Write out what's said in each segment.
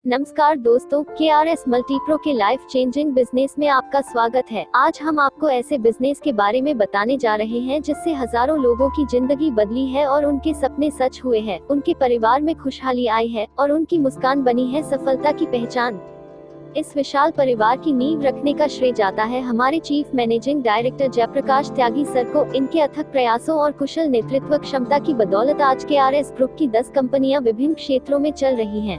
नमस्कार दोस्तों, KRS मल्टीप्रो के लाइफ चेंजिंग बिजनेस में आपका स्वागत है। आज हम आपको ऐसे बिजनेस के बारे में बताने जा रहे हैं जिससे हजारों लोगों की जिंदगी बदली है और उनके सपने सच हुए हैं, उनके परिवार में खुशहाली आई है और उनकी मुस्कान बनी है सफलता की पहचान। इस विशाल परिवार की नींव रखने का श्रेय जाता है हमारे चीफ मैनेजिंग डायरेक्टर जयप्रकाश त्यागी सर को। इनके अथक प्रयासों और कुशल नेतृत्व क्षमता की बदौलत आज KRS ग्रुप की 10 कंपनियां विभिन्न क्षेत्रों में चल रही हैं।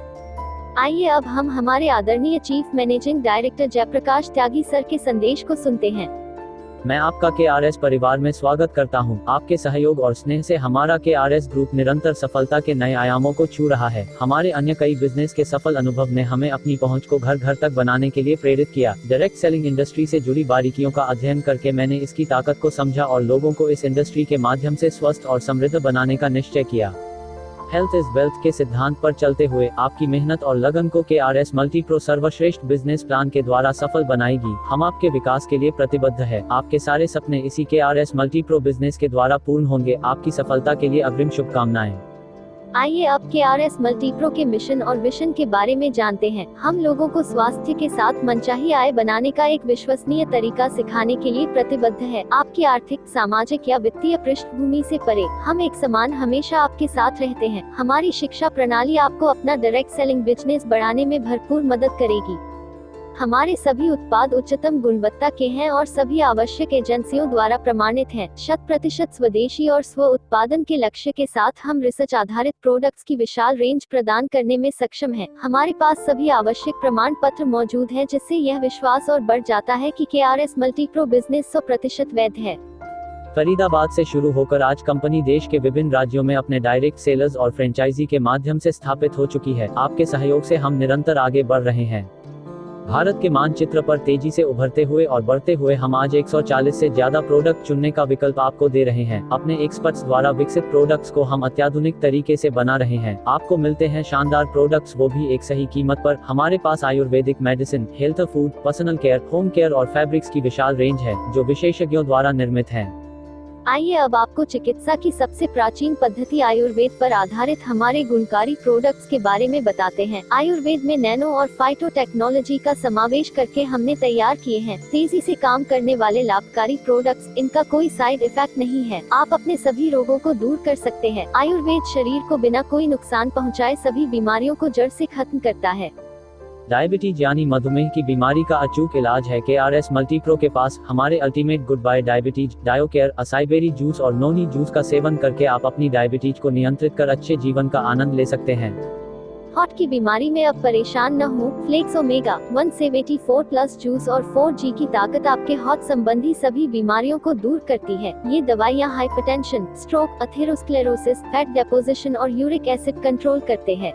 आइए अब हम हमारे आदरणीय चीफ मैनेजिंग डायरेक्टर जयप्रकाश त्यागी सर के संदेश को सुनते हैं। मैं आपका KRS परिवार में स्वागत करता हूं। आपके सहयोग और स्नेह से हमारा KRS ग्रुप निरंतर सफलता के नए आयामों को छू रहा है। हमारे अन्य कई बिजनेस के सफल अनुभव ने हमें अपनी पहुंच को घर घर तक बनाने के लिए प्रेरित किया। डायरेक्ट सेलिंग इंडस्ट्री से जुड़ी बारीकियों का अध्ययन करके मैंने इसकी ताकत को समझा और लोगों को इस इंडस्ट्री के माध्यम से स्वस्थ और समृद्ध बनाने का निश्चय किया। हेल्थ इज वेल्थ के सिद्धांत पर चलते हुए आपकी मेहनत और लगन को KRS मल्टीप्रो सर्वश्रेष्ठ बिजनेस प्लान के द्वारा सफल बनाएगी। हम आपके विकास के लिए प्रतिबद्ध है। आपके सारे सपने इसी KRS मल्टीप्रो बिजनेस के द्वारा पूर्ण होंगे। आपकी सफलता के लिए अग्रिम शुभकामनाएं। आइए अब KRS मल्टीप्रो के मिशन और विजन के बारे में जानते हैं। हम लोगों को स्वास्थ्य के साथ मनचाही आय बनाने का एक विश्वसनीय तरीका सिखाने के लिए प्रतिबद्ध है। आपकी आर्थिक, सामाजिक या वित्तीय पृष्ठभूमि से परे, हम एक समान हमेशा आपके साथ रहते हैं। हमारी शिक्षा प्रणाली आपको अपना डायरेक्ट सेलिंग बिजनेस बढ़ाने में भरपूर मदद करेगी। हमारे सभी उत्पाद उच्चतम गुणवत्ता के हैं और सभी आवश्यक एजेंसियों द्वारा प्रमाणित हैं। 100% स्वदेशी और स्व उत्पादन के लक्ष्य के साथ हम रिसर्च आधारित प्रोडक्ट्स की विशाल रेंज प्रदान करने में सक्षम हैं। हमारे पास सभी आवश्यक प्रमाण पत्र मौजूद हैं, जिससे यह विश्वास और बढ़ जाता है कि KRS मल्टीप्रो बिजनेस 100% वैध है। फरीदाबाद से शुरू होकर आज कंपनी देश के विभिन्न राज्यों में अपने डायरेक्ट सेलर्स और फ्रेंचाइजी के माध्यम से स्थापित हो चुकी है। आपके सहयोग से हम निरंतर आगे बढ़ रहे हैं। भारत के मानचित्र पर तेजी से उभरते हुए और बढ़ते हुए हम आज 140 से ज्यादा प्रोडक्ट चुनने का विकल्प आपको दे रहे हैं। अपने एक्सपर्ट्स द्वारा विकसित प्रोडक्ट्स को हम अत्याधुनिक तरीके से बना रहे हैं। आपको मिलते हैं शानदार प्रोडक्ट्स, वो भी एक सही कीमत पर। हमारे पास Ayurvedic medicine, health food, personal care, home care और फैब्रिक्स की विशाल रेंज है जो विशेषज्ञों द्वारा निर्मित हैं। आइए अब आपको चिकित्सा की सबसे प्राचीन पद्धति आयुर्वेद पर आधारित हमारे गुणकारी प्रोडक्ट्स के बारे में बताते हैं। आयुर्वेद में नैनो और फाइटो टेक्नोलॉजी का समावेश करके हमने तैयार किए हैं तेजी से काम करने वाले लाभकारी प्रोडक्ट्स। इनका कोई साइड इफेक्ट नहीं है। आप अपने सभी रोगों को दूर कर सकते हैं। आयुर्वेद शरीर को बिना कोई नुकसान पहुँचाए सभी बीमारियों को जड़ से खत्म करता है। डायबिटीज यानी मधुमेह की बीमारी का अचूक इलाज है KRS मल्टीप्रो के पास। हमारे ultimate good bye diabetes, dio care, acai berry juice और नोनी जूस का सेवन करके आप अपनी डायबिटीज को नियंत्रित कर अच्छे जीवन का आनंद ले सकते हैं। हार्ट की बीमारी में अब परेशान न हो। फ्लेक्स ओमेगा 174+ जूस और 4G की ताकत आपके हार्ट संबंधी सभी बीमारियों को दूर करती है। ये दवाइयाँ hypertension, stroke, atherosclerosis, fat deposition और यूरिक एसिड कंट्रोल करते हैं।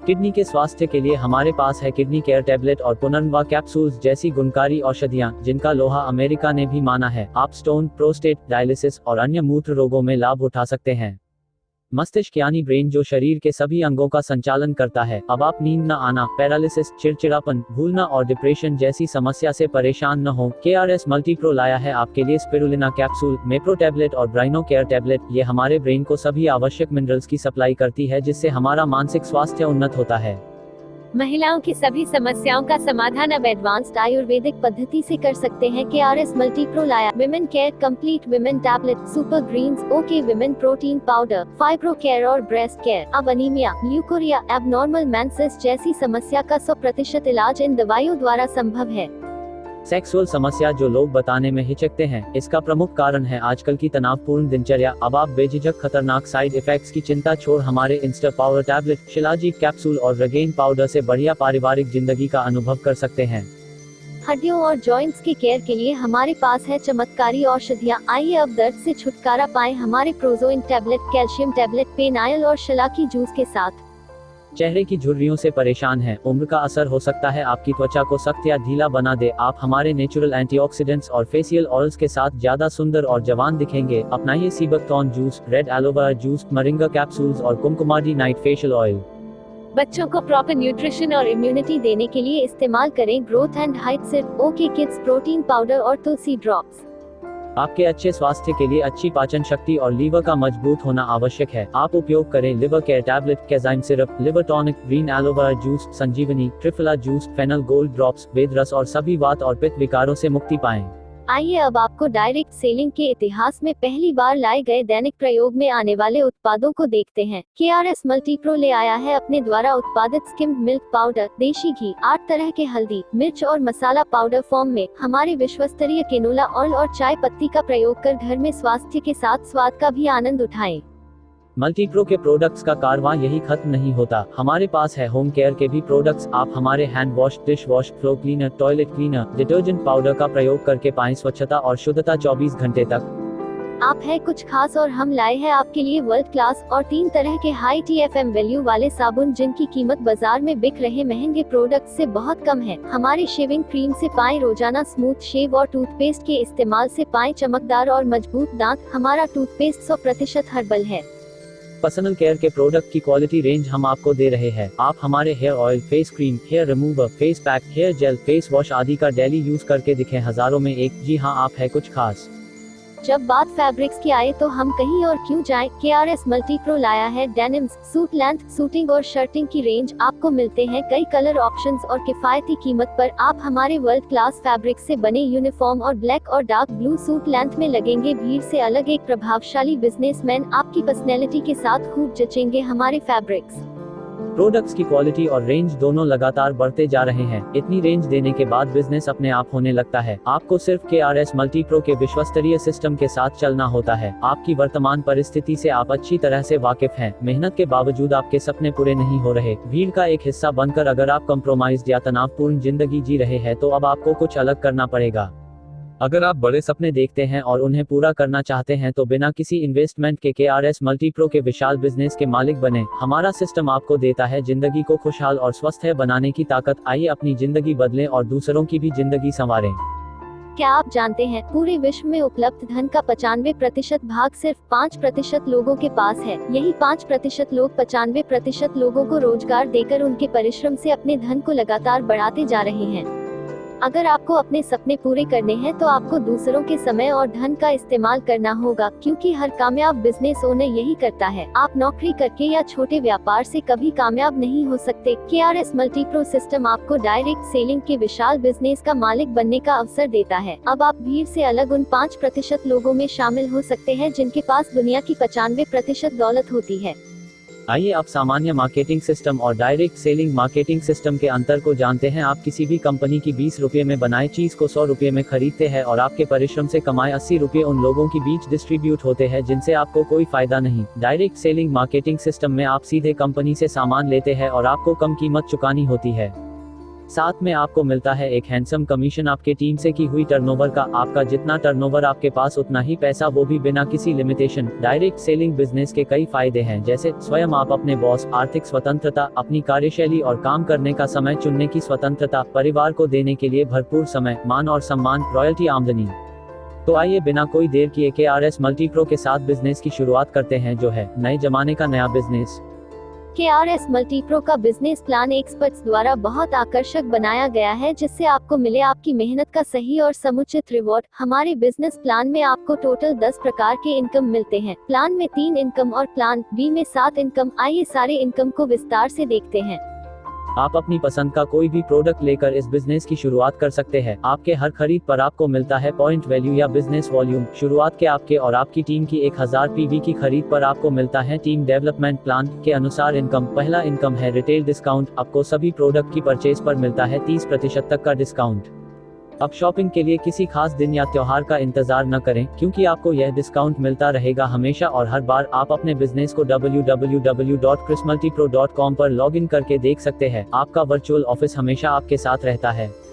किडनी के स्वास्थ्य के लिए हमारे पास है किडनी केयर टैबलेट और पुनर्नवा कैप्सूल्स जैसी गुणकारी औषधियां, जिनका लोहा अमेरिका ने भी माना है। आप स्टोन, प्रोस्टेट, डायलिसिस और अन्य मूत्र रोगों में लाभ उठा सकते हैं। मस्तिष्क यानी ब्रेन, जो शरीर के सभी अंगों का संचालन करता है। अब आप नींद न आना, पैरालिसिस, चिड़चिड़ापन, भूलना और डिप्रेशन जैसी समस्या से परेशान न हो। KRS मल्टीप्रो लाया है आपके लिए स्पिरुलिना कैप्सूल, मेप्रो टैबलेट और ब्राइनो केयर टैबलेट। ये हमारे ब्रेन को सभी आवश्यक मिनरल्स की सप्लाई करती है, जिससे हमारा मानसिक स्वास्थ्य उन्नत होता है। महिलाओं की सभी समस्याओं का समाधान अब एडवांस्ड आयुर्वेदिक पद्धति से कर सकते हैं। KRS मल्टीप्रो लाया women care complete women tablet, super greens, okay women protein powder, fibro care और ब्रेस्ट केयर। अब अनीमिया, ल्यूकोरिया, एबनॉर्मल मेंसेस जैसी समस्या का 100% इलाज इन दवाइयों द्वारा संभव है। सेक्सुअल समस्या जो लोग बताने में हिचकते हैं, इसका प्रमुख कारण है आजकल की तनावपूर्ण दिनचर्या। अब आप बेझिझक खतरनाक साइड इफेक्ट्स की चिंता छोड़ हमारे Insta power tablet, shilajit capsule और रेगेन पाउडर से बढ़िया पारिवारिक जिंदगी का अनुभव कर सकते हैं। हड्डियों और जॉइंट्स के केयर के लिए हमारे पास है चमत्कारी औषधियाँ। आइए अब दर्द से छुटकारा पाएं हमारे प्रोजोइन टैबलेट, कैल्शियम टैबलेट, पेनाइल और शलाकी जूस के साथ। चेहरे की झुर्रियों से परेशान हैं? उम्र का असर हो सकता है आपकी त्वचा को सख्त या ढीला बना दे। आप हमारे नेचुरल एंटीऑक्सीडेंट्स और फेशियल ऑयल्स के साथ ज्यादा सुंदर और जवान दिखेंगे। अपनाइए sea buckthorn juice, red aloe vera juice, moringa capsules और कुमकुमाडी नाइट फेशियल ऑयल। बच्चों को प्रॉपर न्यूट्रिशन और इम्यूनिटी देने के लिए इस्तेमाल करें ग्रोथ एंड हाइट सिर्फ ओके किड्स प्रोटीन पाउडर और तुलसी ड्रॉप्स। आपके अच्छे स्वास्थ्य के लिए अच्छी पाचन शक्ति और लीवर का मजबूत होना आवश्यक है। आप उपयोग करें लिवर केयर टैबलेट, कैजाइम syrup, liver tonic, green aloe vera juice, Sanjivani, Triphala juice, fennel gold drops, Ved Ras और सभी वात और पित्त विकारों से मुक्ति पाएं। आइए अब आपको डायरेक्ट सेलिंग के इतिहास में पहली बार लाए गए दैनिक प्रयोग में आने वाले उत्पादों को देखते हैं। KRS मल्टीप्रो ले आया है अपने द्वारा उत्पादित स्किम्ड मिल्क पाउडर, देशी घी, 8 तरह के हल्दी, मिर्च और मसाला पाउडर फॉर्म में। हमारे विश्वस्तरीय केनोला ऑयल और चाय पत्ती का प्रयोग कर घर में स्वास्थ्य के साथ स्वाद का भी आनंद उठाएं। मल्टीप्रो के प्रोडक्ट्स का कारवां यही खत्म नहीं होता। हमारे पास है होम केयर के भी प्रोडक्ट्स। आप हमारे hand wash, dish wash, floor cleaner, toilet cleaner, detergent powder का प्रयोग करके पाएं स्वच्छता और शुद्धता 24 घंटे तक। आप है कुछ खास और हम लाए हैं आपके लिए वर्ल्ड क्लास और 3 तरह के हाई TFM वैल्यू वाले साबुन, जिनकी कीमत बाजार में बिक रहे महंगे प्रोडक्ट से बहुत कम है। हमारे शेविंग क्रीम से पाएं रोजाना स्मूथ शेव और टूथपेस्ट के इस्तेमाल से पाएं चमकदार और मजबूत दांत। हमारा टूथपेस्ट 100% हर्बल है। पर्सनल केयर के प्रोडक्ट की क्वालिटी रेंज हम आपको दे रहे हैं। आप हमारे hair oil, face cream, hair remover, face pack, hair gel, face wash आदि का डेली यूज करके दिखें हजारों में एक। जी हाँ, आप है कुछ खास। जब बात फैब्रिक्स की आए तो हम कहीं और क्यों जाएं। KRS मल्टीप्रो लाया है डेनिम्स, सूट लेंथ, सूटिंग और शर्टिंग की रेंज। आपको मिलते हैं कई कलर ऑप्शंस और किफायती कीमत पर। आप हमारे वर्ल्ड क्लास फैब्रिक से बने यूनिफॉर्म और ब्लैक और डार्क ब्लू सूट लेंथ में लगेंगे भीड़ से अलग एक प्रभावशाली बिजनेसमैन। आपकी पर्सनैलिटी के साथ खूब जचेंगे हमारे फैब्रिक्स। प्रोडक्ट्स की क्वालिटी और रेंज दोनों लगातार बढ़ते जा रहे हैं। इतनी रेंज देने के बाद बिजनेस अपने आप होने लगता है। आपको सिर्फ KRS मल्टीप्रो के विश्वस्तरीय सिस्टम के साथ चलना होता है। आपकी वर्तमान परिस्थिति से आप अच्छी तरह से वाकिफ हैं। मेहनत के बावजूद आपके सपने पूरे नहीं हो रहे। भीड़ का एक हिस्सा बनकर अगर आप कम्प्रोमाइज्ड या तनावपूर्ण जिंदगी जी रहे हैं तो अब आपको कुछ अलग करना पड़ेगा। अगर आप बड़े सपने देखते हैं और उन्हें पूरा करना चाहते हैं तो बिना किसी इन्वेस्टमेंट के KRS मल्टीप्रो के विशाल बिजनेस के मालिक बने। हमारा सिस्टम आपको देता है जिंदगी को खुशहाल और स्वस्थ बनाने की ताकत। आइए अपनी जिंदगी बदलें और दूसरों की भी जिंदगी संवारें। क्या आप जानते हैं पूरे विश्व में उपलब्ध धन का 95% भाग सिर्फ 5% लोगों के पास है। यही 5% लोग 95% लोगों को रोजगार देकर उनके परिश्रम से अपने धन को लगातार बढ़ाते जा रहे हैं। अगर आपको अपने सपने पूरे करने हैं तो आपको दूसरों के समय और धन का इस्तेमाल करना होगा, क्योंकि हर कामयाब बिजनेस ओनर यही करता है। आप नौकरी करके या छोटे व्यापार से कभी कामयाब नहीं हो सकते। KRS मल्टीप्रो सिस्टम आपको डायरेक्ट सेलिंग के विशाल बिजनेस का मालिक बनने का अवसर देता है। अब आप भीड़ से अलग उन 5% लोगों में शामिल हो सकते हैं जिनके पास दुनिया की 95% दौलत होती है। आइए आप सामान्य मार्केटिंग सिस्टम और डायरेक्ट सेलिंग मार्केटिंग सिस्टम के अंतर को जानते हैं। आप किसी भी कंपनी की 20 रुपए में बनाए चीज को 100 रुपए में खरीदते हैं और आपके परिश्रम से कमाए 80 रुपए उन लोगों के बीच डिस्ट्रीब्यूट होते हैं जिनसे आपको कोई फायदा नहीं। डायरेक्ट सेलिंग मार्केटिंग सिस्टम में आप सीधे कंपनी से सामान लेते हैं और आपको कम कीमत चुकानी होती है। साथ में आपको मिलता है एक हैंडसम कमीशन आपके टीम से की हुई टर्नओवर का। आपका जितना टर्नओवर आपके पास उतना ही पैसा, वो भी बिना किसी लिमिटेशन। डायरेक्ट सेलिंग बिजनेस के कई फायदे हैं, जैसे स्वयं आप अपने बॉस, आर्थिक स्वतंत्रता, अपनी कार्यशैली और काम करने का समय चुनने की स्वतंत्रता, परिवार को देने के लिए भरपूर समय, मान और सम्मान, रॉयल्टी, आमदनी। तो आइए बिना कोई देर किए KRS मल्टीप्रो के साथ बिजनेस की शुरुआत करते हैं, जो है नए जमाने का नया बिजनेस। KRS मल्टीप्रो का बिजनेस प्लान एक्सपर्ट्स द्वारा बहुत आकर्षक बनाया गया है, जिससे आपको मिले आपकी मेहनत का सही और समुचित रिवॉर्ड। हमारे बिजनेस प्लान में आपको टोटल 10 प्रकार के इनकम मिलते हैं। प्लान में 3 इनकम और प्लान B में 7 इनकम। आइए सारे इनकम को विस्तार से देखते हैं। आप अपनी पसंद का कोई भी प्रोडक्ट लेकर इस बिजनेस की शुरुआत कर सकते हैं। आपके हर खरीद पर आपको मिलता है पॉइंट वैल्यू या बिजनेस वॉल्यूम। शुरुआत के आपके और आपकी टीम की 1000 PV की खरीद पर आपको मिलता है टीम डेवलपमेंट प्लान के अनुसार इनकम। पहला इनकम है रिटेल डिस्काउंट। आपको सभी प्रोडक्ट की परचेज पर मिलता है 30% तक का डिस्काउंट। अब शॉपिंग के लिए किसी खास दिन या त्योहार का इंतजार न करें, क्योंकि आपको यह डिस्काउंट मिलता रहेगा हमेशा और हर बार। आप अपने बिजनेस को www.krismultipro.com पर लॉगिन करके देख सकते हैं। आपका वर्चुअल ऑफिस हमेशा आपके साथ रहता है।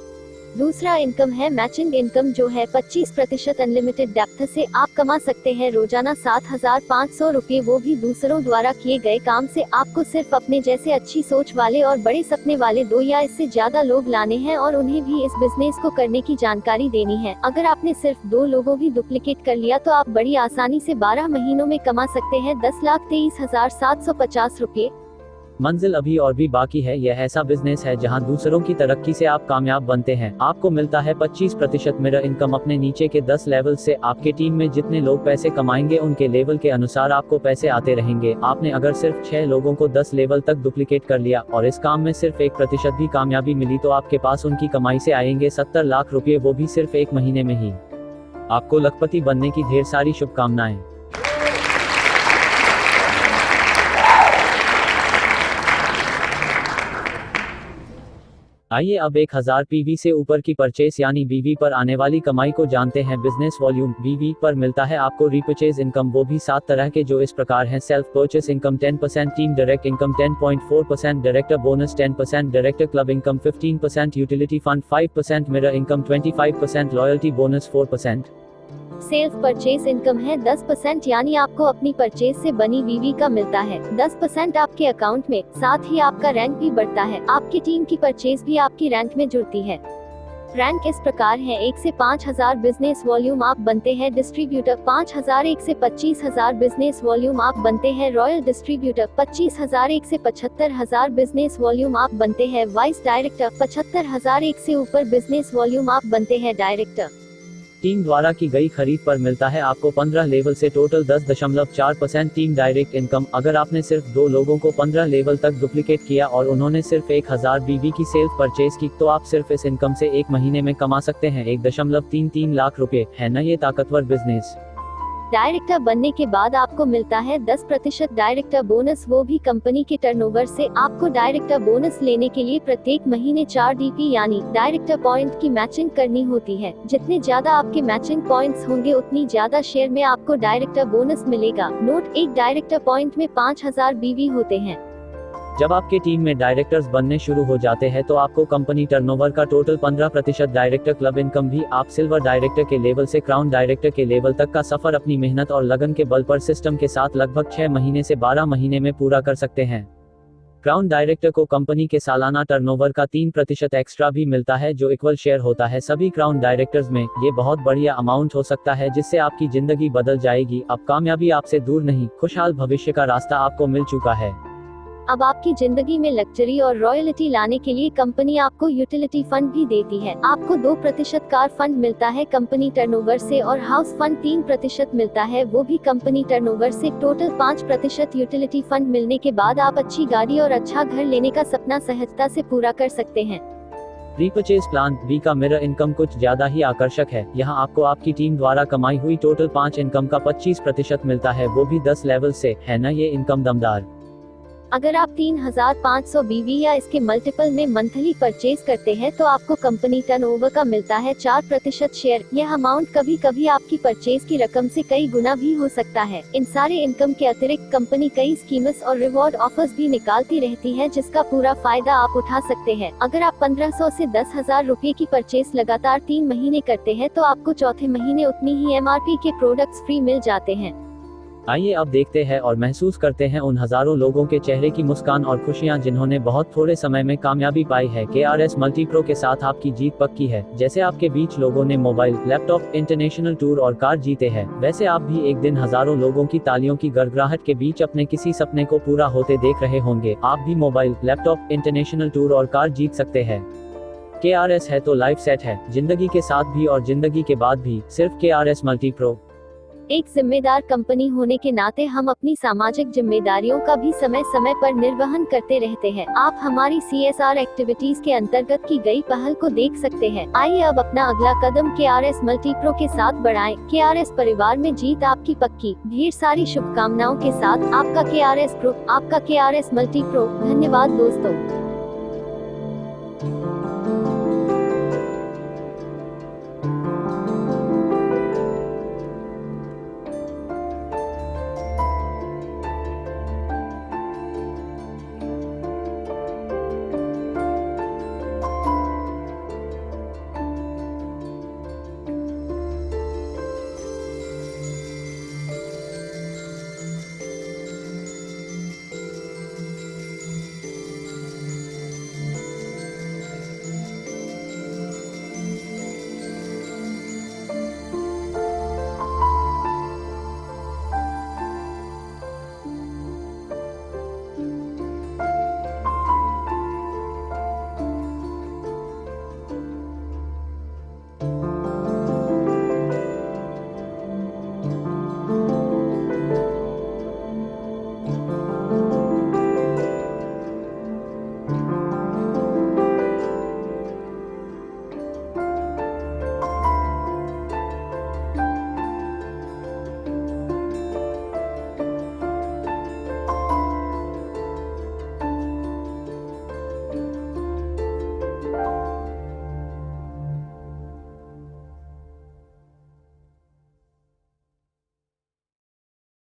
दूसरा इनकम है मैचिंग इनकम, जो है 25% अनलिमिटेड डेप्थ से आप कमा सकते हैं रोजाना 7500 रुपए, वो भी दूसरों द्वारा किए गए काम से। आपको सिर्फ अपने जैसे अच्छी सोच वाले और बड़े सपने वाले 2 या इससे ज्यादा लोग लाने हैं और उन्हें भी इस बिजनेस को करने की जानकारी देनी है। अगर आपने सिर्फ 2 लोगों भी डुप्लीकेट कर लिया तो आप बड़ी आसानी से 12 महीनों में कमा सकते हैं 10,23,750 रुपए। मंजिल अभी और भी बाकी है। यह ऐसा बिजनेस है जहां दूसरों की तरक्की से आप कामयाब बनते हैं। आपको मिलता है 25% मिरर इनकम अपने नीचे के 10 लेवल से। आपके टीम में जितने लोग पैसे कमाएंगे उनके लेवल के अनुसार आपको पैसे आते रहेंगे। आपने अगर सिर्फ 6 लोगों को 10 लेवल तक डुप्लीकेट कर लिया और इस काम में सिर्फ 1% भी कामयाबी मिली तो आपके पास उनकी कमाई से आएंगे 70 लाख रुपए, वो भी सिर्फ 1 महीने में ही। आपको लखपति बनने की ढेर सारी शुभकामनाएं। आइए अब 1000 पीवी से ऊपर की परचेस यानी बीवी पर आने वाली कमाई को जानते हैं। बिजनेस वॉल्यूम बीवी पर मिलता है आपको रीपर्चेज इनकम, वो भी 7 तरह के, जो इस प्रकार हैं। Self purchase income 10%, team direct income 10.4%, director bonus 10%, director club income 15%, utility fund 5%, mirror income 25%, loyalty bonus 4%। Self purchase income है 10%, यानी आपको अपनी परचेस से बनी वीवी का मिलता है 10% आपके अकाउंट में। साथ ही आपका रैंक भी बढ़ता है, आपकी टीम की परचेस भी आपकी रैंक में जुड़ती है। रैंक इस प्रकार है: 1 से 5000 बिजनेस वॉल्यूम आप बनते हैं डिस्ट्रीब्यूटर, 5000 1 से 25000 बिजनेस वॉल्यूम आप बनते हैं रॉयल डिस्ट्रीब्यूटर, 25000 1 से 75000 बिजनेस वॉल्यूम आप बनते हैं वाइस डायरेक्टर, 75000 1 से ऊपर बिजनेस वॉल्यूम आप बनते हैं डायरेक्टर। टीम द्वारा की गई खरीद पर मिलता है आपको 15 लेवल से टोटल 10.4% टीम डायरेक्ट इनकम। अगर आपने सिर्फ 2 लोगों को 15 लेवल तक डुप्लीकेट किया और उन्होंने सिर्फ 1000 बीवी की सेल्फ परचेज की तो आप सिर्फ इस इनकम से 1 महीने में कमा सकते हैं 1.33 लाख रुपए। है ना ये ताकतवर बिजनेस? डायरेक्टर बनने के बाद आपको मिलता है 10% डायरेक्टर बोनस, वो भी कंपनी के टर्नओवर से। आपको डायरेक्टर बोनस लेने के लिए प्रत्येक महीने 4 डीपी यानी डायरेक्टर पॉइंट की मैचिंग करनी होती है। जितने ज्यादा आपके मैचिंग पॉइंट्स होंगे उतनी ज्यादा शेयर में आपको डायरेक्टर बोनस मिलेगा। नोट: एक डायरेक्टर पॉइंट में 5000 बीवी होते हैं। जब आपके टीम में डायरेक्टर्स बनने शुरू हो जाते हैं तो आपको कंपनी टर्नओवर का टोटल 15% डायरेक्टर क्लब इनकम भी। आप सिल्वर डायरेक्टर के लेवल से क्राउन डायरेक्टर के लेवल तक का सफर अपनी मेहनत और लगन के बल पर सिस्टम के साथ लगभग 6 महीने से 12 महीने में पूरा कर सकते हैं। क्राउन डायरेक्टर को कंपनी के सालाना टर्नओवर का 3% एक्स्ट्रा भी मिलता है जो इक्वल शेयर होता है सभी क्राउन डायरेक्टर्स में। ये बहुत बढ़िया अमाउंट हो सकता है जिससे आपकी जिंदगी बदल जाएगी। अब कामयाबी आपसे दूर नहीं, खुशहाल भविष्य का रास्ता आपको मिल चुका है। अब आपकी जिंदगी में लग्जरी और रॉयल्टी लाने के लिए कंपनी आपको यूटिलिटी फंड भी देती है। आपको 2% कार फंड मिलता है कंपनी टर्नओवर से और हाउस फंड 3% मिलता है, वो भी कंपनी टर्नओवर से। टोटल 5% यूटिलिटी फंड मिलने के बाद आप अच्छी गाड़ी और अच्छा घर लेने का सपना सहजता से पूरा कर सकते हैं। रीपर्चेज प्लान बी का मिरर इनकम कुछ ज्यादा ही आकर्षक है। यहाँ आपको आपकी टीम द्वारा कमाई हुई टोटल 5 इनकम का 25% मिलता है, वो भी 10 लेवल से। है ना ये इनकम दमदार? अगर आप 3500 बीवी या इसके मल्टीपल में मंथली परचेज करते हैं तो आपको कंपनी टर्नओवर का मिलता है 4% शेयर। यह अमाउंट कभी कभी आपकी परचेज की रकम से कई गुना भी हो सकता है। इन सारे इनकम के अतिरिक्त कंपनी कई स्कीम्स और रिवॉर्ड ऑफर्स भी निकालती रहती है जिसका पूरा फायदा आप उठा सकते हैं। अगर आप 1500 से 10,000 रुपए की परचेज लगातार 3 महीने करते हैं तो आपको चौथे महीने उतनी ही MRP के प्रोडक्ट्स फ्री मिल जाते हैं। आइए अब देखते हैं और महसूस करते हैं उन हजारों लोगों के चेहरे की मुस्कान और खुशियां जिन्होंने बहुत थोड़े समय में कामयाबी पाई है। KRS मल्टीप्रो के साथ आपकी जीत पक्की है। जैसे आपके बीच लोगों ने मोबाइल, लैपटॉप, इंटरनेशनल टूर और कार जीते हैं, वैसे आप भी एक दिन हजारों लोगों की तालियों की गड़गड़ाहट के बीच अपने किसी सपने को पूरा होते देख रहे होंगे। आप भी मोबाइल, लैपटॉप, इंटरनेशनल टूर और कार जीत सकते हैं। KRS है तो लाइफ सेट है, जिंदगी के साथ भी और जिंदगी के बाद भी सिर्फ KRS मल्टीप्रो। एक जिम्मेदार कंपनी होने के नाते हम अपनी सामाजिक जिम्मेदारियों का भी समय समय पर निर्वहन करते रहते हैं। आप हमारी CSR एक्टिविटीज के अंतर्गत की गई पहल को देख सकते हैं। आइए अब अपना अगला कदम KRS मल्टीप्रो के साथ बढ़ाएं। KRS परिवार में जीत आपकी पक्की। ढेर सारी शुभकामनाओं के साथ आपका KRS ग्रुप, आपका KRS मल्टीप्रो। धन्यवाद दोस्तों।